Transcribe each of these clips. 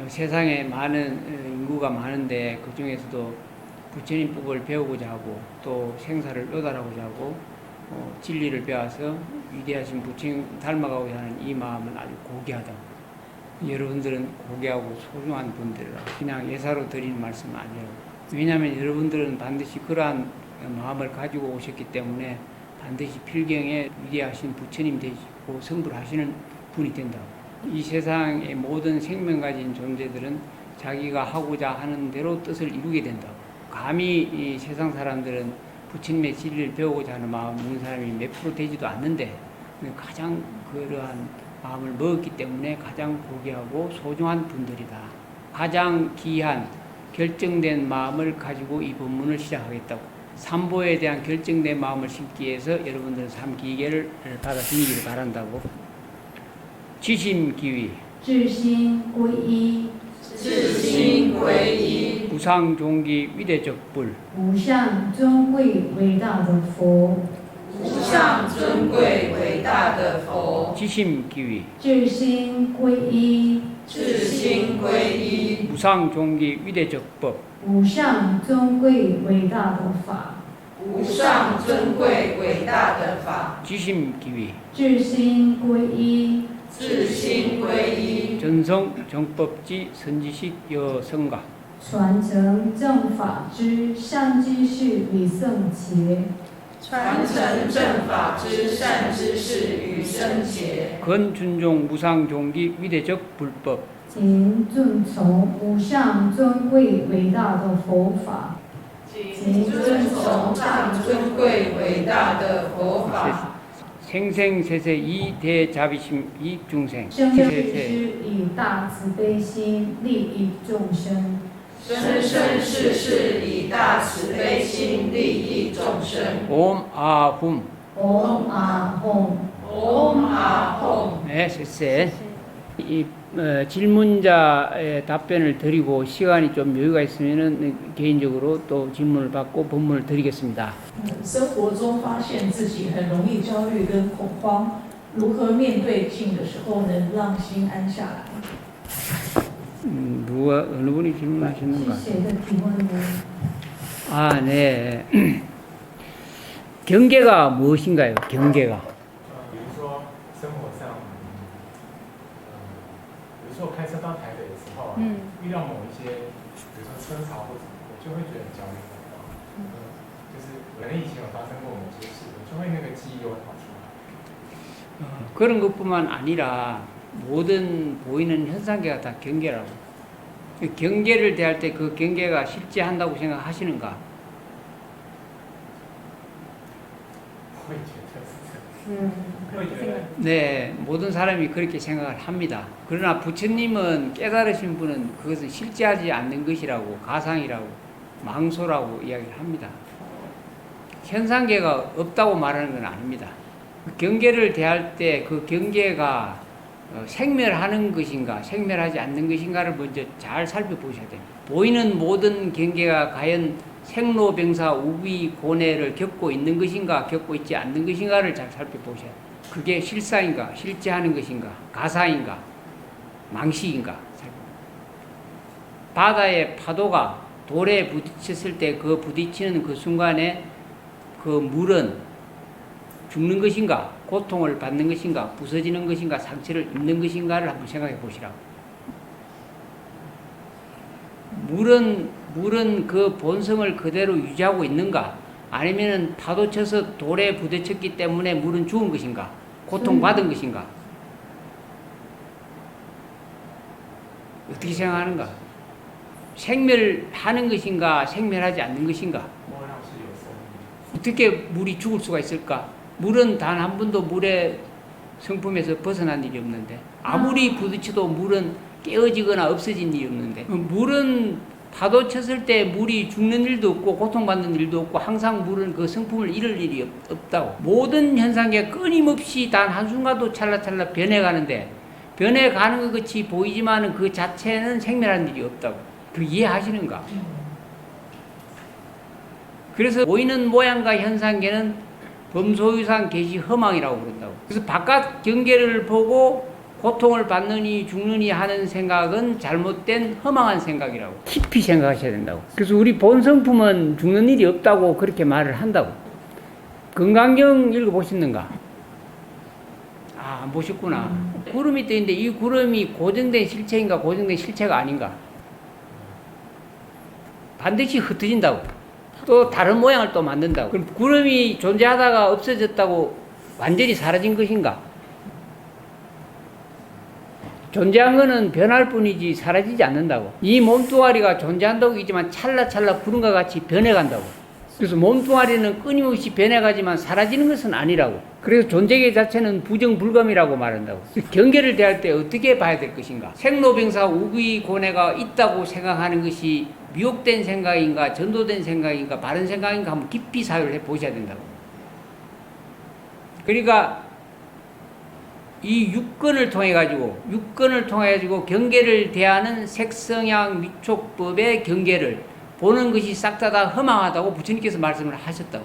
세상에 많은 인구가 많은데 그 중에서도 부처님 법을 배우고자 하고 또 생사를 요달하고자 하고 진리를 배워서 위대하신 부처님 닮아가고자 하는 이 마음은 아주 고귀하다고. 여러분들은 고귀하고 소중한 분들이라 그냥 예사로 드리는 말씀은 아니에요. 왜냐하면 여러분들은 반드시 그러한 마음을 가지고 오셨기 때문에 반드시 필경에 위대하신 부처님 되시고 성불 하시는 분이 된다고. 이 세상의 모든 생명 가진 존재들은 자기가 하고자 하는 대로 뜻을 이루게 된다고. 감히 이 세상 사람들은 부처님의 진리를 배우고자 하는 마음 있는 사람이 몇 프로 되지도 않는데 가장 그러한 마음을 먹었기 때문에 가장 고귀하고 소중한 분들이다. 가장 귀한 결정된 마음을 가지고 이 법문을 시작하겠다고. 삼보에 대한 결정된 마음을 심기 위해서 여러분들은 삼기계를 받아들이기를 바란다고. 지심기위 至心归一， 무상종기 위대적불 无上尊贵伟大的佛， 지심기위 至心归一， 무상종기 위대적법 无上尊贵伟大的法， 지심기위 至心归一， 전성 정법지 선지식 여성가 传承正法之善知识与圣贤， 건준종 무상종기 위대적 불법 谨遵从无上尊贵伟大的佛法， 생생세세 이대자비심 이중생 生世之以大慈悲心利益众生。 옴아훔 옴 아홈 네, 셋. 이 질문자의 답변을 드리고 시간이 좀 여유가 있으면은 개인적으로 또 질문을 받고 법문을 드리겠습니다. 生活中发现自己很容易焦虑跟恐慌，如何面对境的时候能让心安下来？ 누가 어느 분이 질문하셨는가? 是谁的提问呢？ 아, 네. 경계가 무엇인가요? 경계가 比如说生活上，有时候开车到台北的时候，遇到某一些，比如说车潮或什么，我就会觉得很焦虑。就是可能以前有发生过某些事，我就会那个记忆又会跑出来。 그런 것뿐만 아니라 모든 보이는 현상계가 다 경계라고. 경계를 대할 때 그 경계가 실제한다고 생각하시는가? 会觉得是这样，会觉得 네, 모든 사람이 그렇게 생각을 합니다. 그러나 부처님은 깨달으신 분은 그것은 실제하지 않는 것이라고, 가상이라고, 망소라고 이야기를 합니다. 현상계가 없다고 말하는 건 아닙니다. 경계를 대할 때 그 경계가 생멸하는 것인가, 생멸하지 않는 것인가를 먼저 잘 살펴보셔야 됩니다. 보이는 모든 경계가 과연 생로병사 우비고뇌를 겪고 있는 것인가, 겪고 있지 않는 것인가를 잘 살펴보셔야 돼요. 그게 실상인가, 실제하는 것인가, 가사인가, 망시인가. 바다의 파도가 돌에 부딪혔을 때 그 부딪히는 그 순간에 그 물은 죽는 것인가, 고통을 받는 것인가, 부서지는 것인가, 상처를 입는 것인가를 한번 생각해 보시라고. 물은 그 본성을 그대로 유지하고 있는가, 아니면은 파도 쳐서 돌에 부딪혔기 때문에 물은 죽은 것인가, 고통받은 것인가. 어떻게 생각하는가? 생멸하는 것인가, 생멸하지 않는 것인가? 莫让是有生命。 어떻게 물이 죽을 수가 있을까? 물은 단 한 번도 물의 성품에서 벗어난 일이 없는데, 아무리 부딪혀도 물은 깨어지거나 없어진 일이 없는데, 물은 파도 쳤을 때 물이 죽는 일도 없고 고통받는 일도 없고 항상 물은 그 성품을 잃을 일이 없다고. 모든 현상에 끊임없이 단 한순간도 찰나찰나 변해가는데, 변해가는 것 같이 보이지만 그 자체는 생멸한 일이 없다고. 그 이해하시는가? 그래서 보이는 모양과 현상계는 범소유상 계시 허망이라고 그런다고. 그래서 바깥 경계를 보고 고통을 받느니 죽느니 하는 생각은 잘못된 허망한 생각이라고 깊이 생각하셔야 된다고. 그래서 우리 본성품은 죽는 일이 없다고 그렇게 말을 한다고. 건강경 읽어보셨는가? 아, 안 보셨구나. 구름이 떠있는데 이 구름이 고정된 실체인가 고정된 실체가 아닌가? 반드시 흩어진다고. 또 다른 모양을 또 만든다고. 그럼 구름이 존재하다가 없어졌다고 완전히 사라진 것인가? 존재한 거는 변할 뿐이지 사라지지 않는다고. 이 몸뚱아리가 존재한다고 있지만 찰나찰나 구름과 같이 변해간다고. 그래서 몸뚱아리는 끊임없이 변해가지만 사라지는 것은 아니라고. 그래서 존재계 자체는 부정불감이라고 말한다고. 경계를 대할 때 어떻게 봐야 될 것인가? 생로병사 우비고뇌가 있다고 생각하는 것이 미혹된 생각인가 전도된 생각인가 바른 생각인가 한번 깊이 사유를 해보셔야 된다고. 그러니까 이 육根을 통해 가지고 경계를 대하는 색성향 미촉법의 경계를 보는 것이 싹 다 허망하다고 부처님께서 말씀을 하셨다고.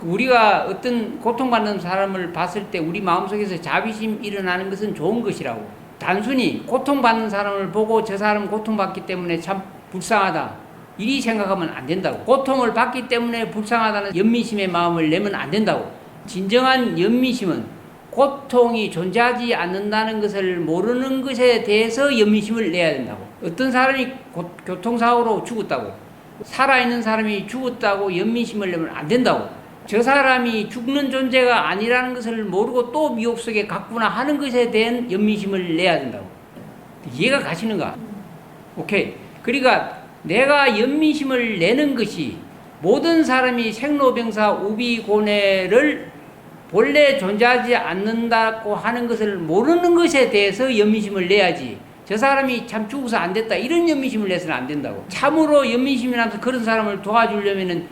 우리가 어떤 고통받는 사람을 봤을 때 우리 마음속에서 자비심 일어나는 것은 좋은 것이라고. 단순히 고통받는 사람을 보고 저 사람 고통받기 때문에 참 불쌍하다 이리 생각하면 안 된다고. 고통을 받기 때문에 불쌍하다는 연민심의 마음을 내면 안 된다고. 진정한 연민심은 고통이 존재하지 않는다는 것을 모르는 것에 대해서 연민심을 내야 된다고. 어떤 사람이 교통사고로 죽었다고, 살아있는 사람이 죽었다고 연민심을 내면 안 된다고. 저 사람이 죽는 존재가 아니라는 것을 모르고 또 미혹 속에 갔구나 하는 것에 대한 연민심을 내야 된다고. 이해가 가시는가? 오케이. 그러니까 내가 연민심을 내는 것이 모든 사람이 생로병사 우비고뇌를 본래 존재하지 않는다고 하는 것을 모르는 것에 대해서 연민심을 내야지, 저 사람이 참 죽어서 안 됐다 이런 연민심을 내서는 안 된다고. 참으로 연민심이 나서 그런 사람을 도와주려면은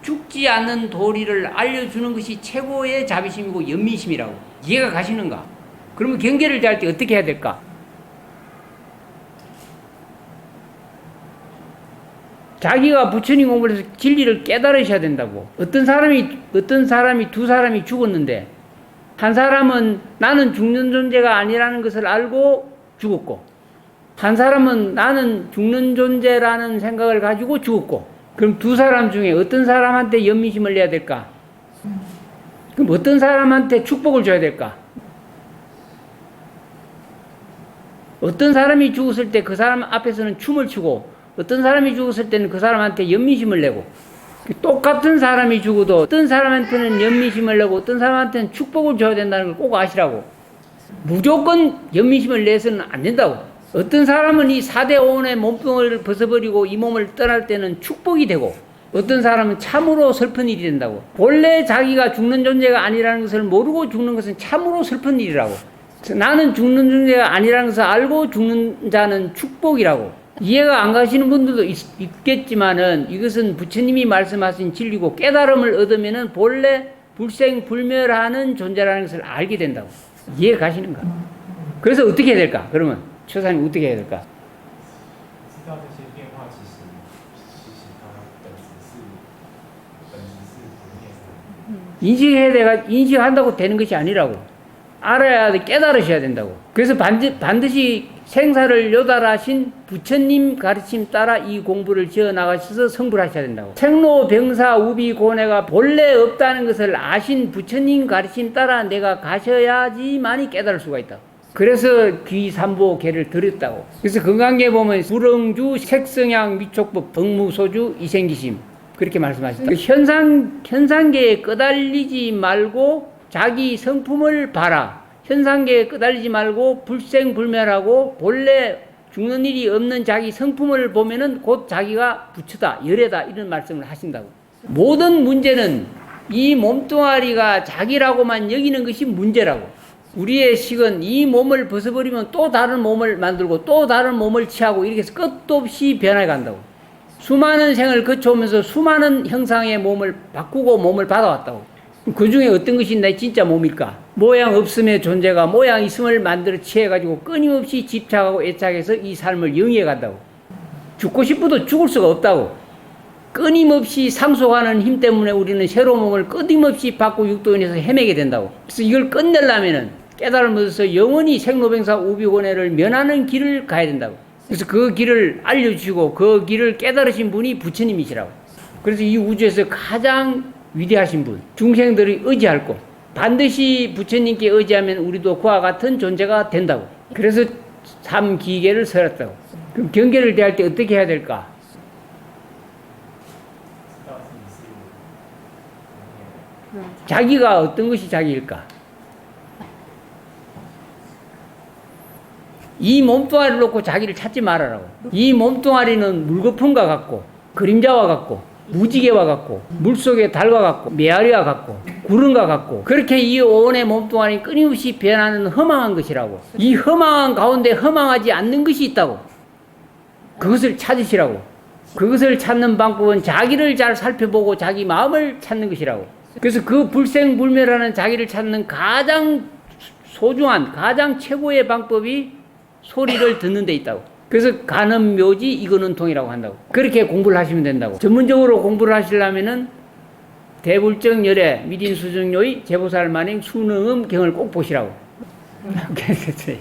죽지 않는 도리를 알려주는 것이 최고의 자비심이고 연민심이라고. 이해가 가시는가? 그러면 경계를 대할 때 어떻게 해야 될까? 자기가 부처님 공부를 해서 진리를 깨달으셔야 된다고. 어떤 사람이 두 사람이 죽었는데, 한 사람은 나는 죽는 존재가 아니라는 것을 알고 죽었고, 한 사람은 나는 죽는 존재라는 생각을 가지고 죽었고, 그럼 두 사람 중에 어떤 사람한테 연민심을 내야 될까? 그럼 어떤 사람한테 축복을 줘야 될까? 어떤 사람이 죽었을 때 그 사람 앞에서는 춤을 추고, 어떤 사람이 죽었을 때는 그 사람한테 연민심을 내고, 똑같은 사람이 죽어도 어떤 사람한테는 연민심을 내고 어떤 사람한테는 축복을 줘야 된다는 걸 꼭 아시라고. 무조건 연민심을 내서는 안 된다고. 어떤 사람은 이 4대 오온의 몸뚱아리를 벗어버리고 이 몸을 떠날 때는 축복이 되고, 어떤 사람은 참으로 슬픈 일이 된다고. 본래 자기가 죽는 존재가 아니라는 것을 모르고 죽는 것은 참으로 슬픈 일이라고. 나는 죽는 존재가 아니라는 것을 알고 죽는 자는 축복이라고. 이해가 안 가시는 분들도 있겠지만은 이것은 부처님이 말씀하신 진리고, 깨달음을 얻으면은 본래 불생불멸하는 존재라는 것을 알게 된다고. 이해 가시는가? 그래서 어떻게 해야 될까? 그러면 최사님 어떻게 해야 될까? 인식한다고 되는 것이 아니라고. 알아야 돼, 깨달으셔야 된다고. 그래서 반드시 생사를 요달하신 부처님 가르침 따라 이 공부를 지어 나가셔서 성불 하셔야 된다고. 생로병사 우비고뇌가 본래 없다는 것을 아신 부처님 가르침 따라 내가 가셔야지만이 깨달을 수가 있다. 그래서 귀삼보계를 들였다고. 그래서 건강계 보면 불응주 색성향 미촉법 법무소주 이생기심 그렇게 말씀하셨다. 현상계에 끄달리지 말고 자기 성품을 봐라. 현상계에 끄달리지 말고 불생불멸하고 본래 죽는 일이 없는 자기 성품을 보면은 곧 자기가 부처다, 열애다 이런 말씀을 하신다고. 모든 문제는 이 몸뚱아리가 자기라고만 여기는 것이 문제라고. 우리의 식은 이 몸을 벗어버리면 또 다른 몸을 만들고 또 다른 몸을 취하고 이렇게 해서 끝도 없이 변해 간다고. 수많은 생을 거쳐오면서 수많은 형상의 몸을 바꾸고 몸을 받아왔다고. 그 중에 어떤 것이 내 진짜 몸일까? 모양 없음의 존재가 모양 있음을 만들어 취해가지고 끊임없이 집착하고 애착해서 이 삶을 영위해 간다고. 죽고 싶어도 죽을 수가 없다고. 끊임없이 상속하는 힘 때문에 우리는 새로운 몸을 끊임없이 받고 육도인에서 헤매게 된다고. 그래서 이걸 끝내려면은 깨달음을 얻어서 영원히 생로병사 우비고뇌를 면하는 길을 가야 된다고. 그래서 그 길을 알려주시고 그 길을 깨달으신 분이 부처님이시라고. 그래서 이 우주에서 가장 위대하신 분, 중생들이 의지할 곳, 반드시 부처님께 의지하면 우리도 그와 같은 존재가 된다고. 그래서 삼기계를 설했다고. 그럼 경계를 대할 때 어떻게 해야 될까? 자기가 어떤 것이 자기일까? 이 몸뚱아리를 놓고 자기를 찾지 말아라고. 이 몸뚱아리는 물거품과 같고 그림자와 같고 무지개와 같고 물속의 달과 같고 메아리와 같고 구름과 같고 그렇게 이 오온의 몸뚱아리 끊임없이 변하는 허망한 것이라고. 이 허망한 가운데 허망하지 않는 것이 있다고. 그것을 찾으시라고. 그것을 찾는 방법은 자기를 잘 살펴보고 자기 마음을 찾는 것이라고. 그래서 그 불생불멸하는 자기를 찾는 가장 소중한 가장 최고의 방법이 소리를 듣는 데 있다고. 그래서 가는 묘지 이거는 통이라고 한다고. 그렇게 공부를 하시면 된다고. 전문적으로 공부를 하시려면은 대불정 열애 미딘수정요의 제보살 만행 수능음 경을 꼭 보시라고. 그랬어요.